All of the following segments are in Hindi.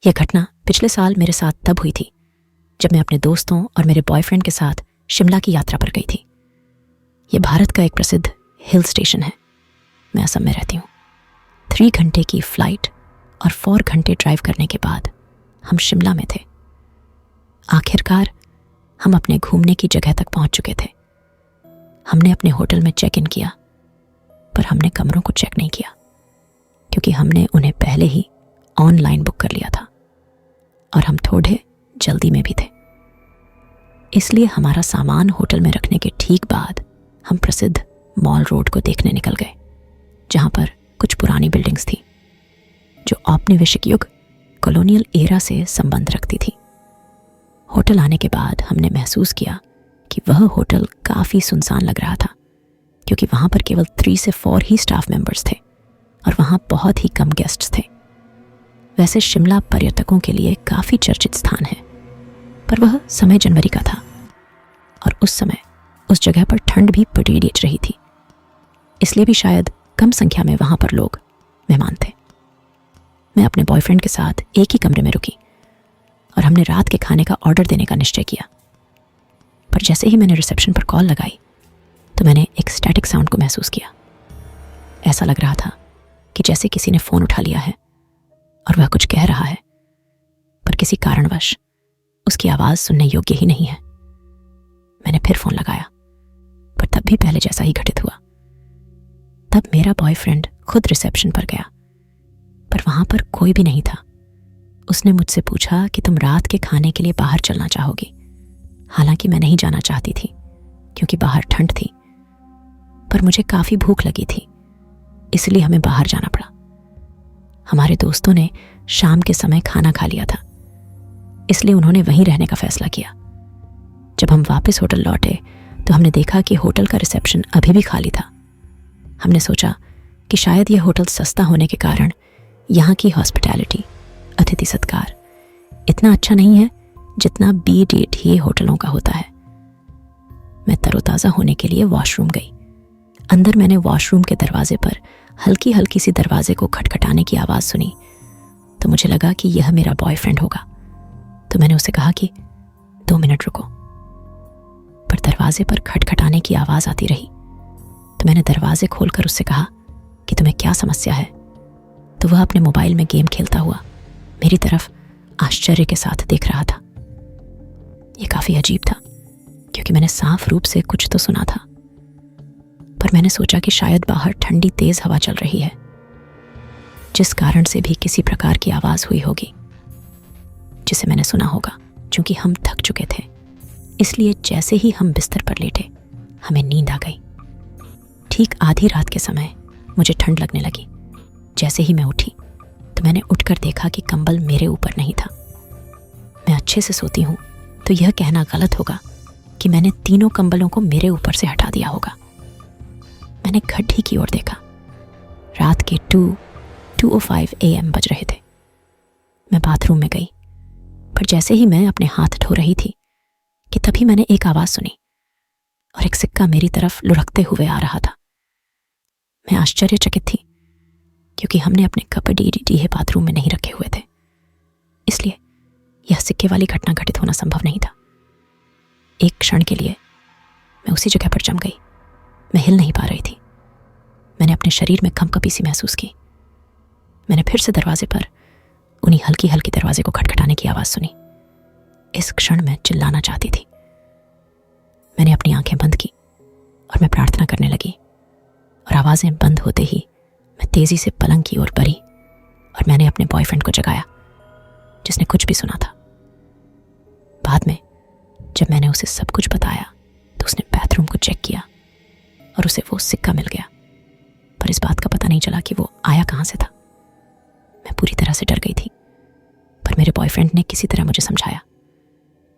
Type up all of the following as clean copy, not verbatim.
यह घटना पिछले साल मेरे साथ तब हुई थी जब मैं अपने दोस्तों और मेरे बॉयफ्रेंड के साथ शिमला की यात्रा पर गई थी। यह भारत का एक प्रसिद्ध हिल स्टेशन है। मैं असम में रहती हूँ। 3 घंटे की फ्लाइट और 4 घंटे ड्राइव करने के बाद हम शिमला में थे। आखिरकार हम अपने घूमने की जगह तक पहुंच चुके थे। हमने अपने होटल में चेक इन किया, पर हमने कमरों को चेक नहीं किया क्योंकि हमने उन्हें पहले ही ऑनलाइन बुक कर लिया था और हम थोड़े जल्दी में भी थे। इसलिए हमारा सामान होटल में रखने के ठीक बाद हम प्रसिद्ध मॉल रोड को देखने निकल गए, जहां पर कुछ पुरानी बिल्डिंग्स थी जो औपनिवेशिक युग कॉलोनियल एरा से संबंध रखती थी। होटल आने के बाद हमने महसूस किया कि वह होटल काफ़ी सुनसान लग रहा था क्योंकि वहाँ पर केवल 3 से 4 ही स्टाफ मेंबर्स थे और वहाँ बहुत ही कम गेस्ट्स थे। वैसे शिमला पर्यटकों के लिए काफ़ी चर्चित स्थान है, पर वह समय जनवरी का था और उस समय उस जगह पर ठंड भी पड़ी रही थी, इसलिए भी शायद कम संख्या में वहाँ पर लोग मेहमान थे। मैं अपने बॉयफ्रेंड के साथ एक ही कमरे में रुकी और हमने रात के खाने का ऑर्डर देने का निश्चय किया। पर जैसे ही मैंने रिसेप्शन पर कॉल लगाई तो मैंने एक स्टैटिक साउंड को महसूस किया। ऐसा लग रहा था कि जैसे किसी ने फ़ोन उठा लिया है और वह कुछ कह रहा है, पर किसी कारणवश उसकी आवाज़ सुनने योग्य ही नहीं है। मैंने फिर फ़ोन लगाया, पर तब भी पहले जैसा ही घटित हुआ। तब मेरा बॉयफ्रेंड खुद रिसेप्शन पर गया, पर वहाँ पर कोई भी नहीं था। उसने मुझसे पूछा कि तुम रात के खाने के लिए बाहर चलना चाहोगी। हालांकि मैं नहीं जाना चाहती थी क्योंकि बाहर ठंड थी, पर मुझे काफ़ी भूख लगी थी, इसलिए हमें बाहर जाना पड़ा। हमारे दोस्तों ने शाम के समय खाना खा लिया था, इसलिए उन्होंने वहीं रहने का फैसला किया। जब हम वापस होटल लौटे तो हमने देखा कि होटल का रिसेप्शन अभी भी खाली था। हमने सोचा कि शायद यह होटल सस्ता होने के कारण यहाँ की हॉस्पिटैलिटी, अतिथि सत्कार इतना अच्छा नहीं है जितना BD होटलों का होता है। मैं तरोताज़ा होने के लिए वॉशरूम गई। अंदर मैंने वॉशरूम के दरवाजे पर हल्की हल्की सी दरवाजे को खटखटाने की आवाज़ सुनी तो मुझे लगा कि यह मेरा बॉयफ्रेंड होगा। तो मैंने उसे कहा कि 2 मिनट रुको, पर दरवाजे पर खटखटाने की आवाज़ आती रही। तो मैंने दरवाजे खोलकर उससे कहा कि तुम्हें क्या समस्या है। तो वह अपने मोबाइल में गेम खेलता हुआ मेरी तरफ आश्चर्य के साथ देख रहा था। यह काफ़ी अजीब था क्योंकि मैंने साफ रूप से कुछ तो सुना था, पर मैंने सोचा कि शायद बाहर ठंडी तेज हवा चल रही है, जिस कारण से भी किसी प्रकार की आवाज़ हुई होगी जिसे मैंने सुना होगा। चूंकि हम थक चुके थे, इसलिए जैसे ही हम बिस्तर पर लेटे हमें नींद आ गई। ठीक आधी रात के समय मुझे ठंड लगने लगी। जैसे ही मैं उठी तो मैंने उठकर देखा कि कंबल मेरे ऊपर नहीं था। मैं अच्छे से सोती हूँ तो यह कहना गलत होगा कि मैंने तीनों कंबलों को मेरे ऊपर से हटा दिया होगा। मैंने घड़ी की ओर देखा। रात के 2:05 AM बज रहे थे। मैं बाथरूम में गई, पर जैसे ही मैं अपने हाथ धो रही थी कि तभी मैंने एक आवाज़ सुनी और एक सिक्का मेरी तरफ लुढ़कते हुए आ रहा था। मैं आश्चर्यचकित थी क्योंकि हमने अपने कपड़े बाथरूम में नहीं रखे हुए थे, इसलिए यह सिक्के वाली घटना घटित होना संभव नहीं था। एक क्षण के लिए मैं उसी जगह पर जम गई। मैं हिल नहीं पा रही थी। मैंने अपने शरीर में कंपकपी सी महसूस की। मैंने फिर से दरवाजे पर उन्हीं हल्की हल्की दरवाजे को खटखटाने की आवाज़ सुनी। इस क्षण मैं चिल्लाना चाहती थी। मैंने अपनी आंखें बंद की और मैं प्रार्थना करने लगी, और आवाज़ें बंद होते ही मैं तेज़ी से पलंग की ओर बढ़ी और मैंने अपने बॉयफ्रेंड को जगाया, जिसने कुछ भी सुना था। बाद में जब मैंने उसे सब कुछ बताया तो उसने बाथरूम को चेक किया और उसे वो सिक्का मिल गया, पर इस बात का पता नहीं चला कि वो आया कहाँ से था। मैं पूरी तरह से डर गई थी, पर मेरे बॉयफ्रेंड ने किसी तरह मुझे समझाया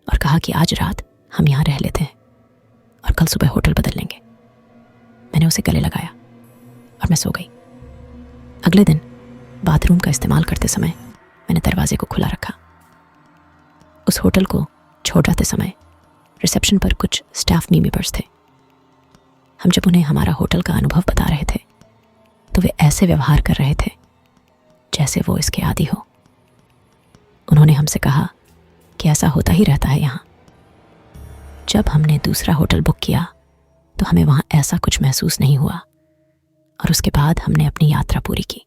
और कहा कि आज रात हम यहाँ रह लेते हैं और कल सुबह होटल बदल लेंगे। मैंने उसे गले लगाया और मैं सो गई। अगले दिन बाथरूम का इस्तेमाल करते समय मैंने दरवाजे को खुला रखा। उस होटल को छोड़ते समय रिसेप्शन पर कुछ स्टाफ मेंबर्स थे। हम जब उन्हें हमारा होटल का अनुभव बता रहे थे तो वे ऐसे व्यवहार कर रहे थे जैसे वो इसके आदी हो। उन्होंने हमसे कहा कि ऐसा होता ही रहता है यहाँ। जब हमने दूसरा होटल बुक किया तो हमें वहाँ ऐसा कुछ महसूस नहीं हुआ और उसके बाद हमने अपनी यात्रा पूरी की।